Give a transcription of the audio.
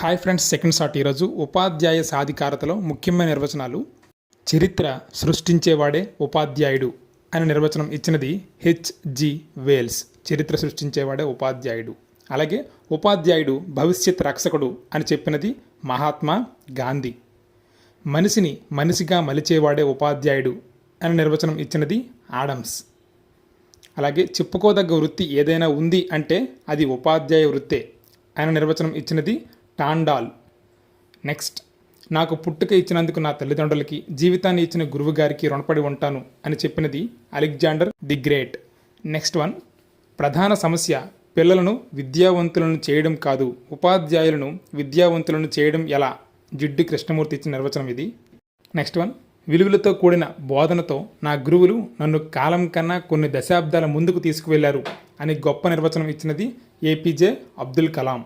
Hi friends, second shot. ఈరోజు ఉపాధ్యాయ సాధికారతలో ముఖ్యమైన నిర్వచనాలు. చరిత్ర సృష్టించేవాడే ఉపాధ్యాయుడు అనే నిర్వచనం ఇచ్చినది హెచ్.జి. వేల్స్. చరిత్ర సృష్టించేవాడే ఉపాధ్యాయుడు. అలాగే ఉపాధ్యాయుడు భవిష్యత్ రక్షకుడు అని చెప్పినది మహాత్మా గాంధీ. మనిషిని మనిషిగా మలిచేవాడే ఉపాధ్యాయుడు అనే నిర్వచనం ఇచ్చినది ఆడమ్స్. అలాగే చెప్పుకోదగ్గ వృత్తి ఏదైనా ఉంది అంటే అది ఉపాధ్యాయ వృత్తే అనే నిర్వచనం ఇచ్చినది టాండాల్. నెక్స్ట్, నాకు పుట్టుక ఇచ్చినందుకు నా తల్లిదండ్రులకి, జీవితాన్ని ఇచ్చిన గురువు గారికి రుణపడి ఉంటాను అని చెప్పినది Alexander the great. Next one, ప్రధాన సమస్య పిల్లలను విద్యావంతులను చేయడం కాదు, ఉపాధ్యాయులను విద్యావంతులను చేయడం ఎలా? జిడ్డు కృష్ణమూర్తి ఇచ్చిన నిర్వచనం ఇది. నెక్స్ట్ వన్, విలువలతో కూడిన బోధనతో నా గురువులు నన్ను కాలం కన్నా కొన్ని దశాబ్దాల ముందుకు తీసుకువెళ్లారు అని గొప్ప నిర్వచనం ఇచ్చినది ఏపీజే అబ్దుల్ కలాం.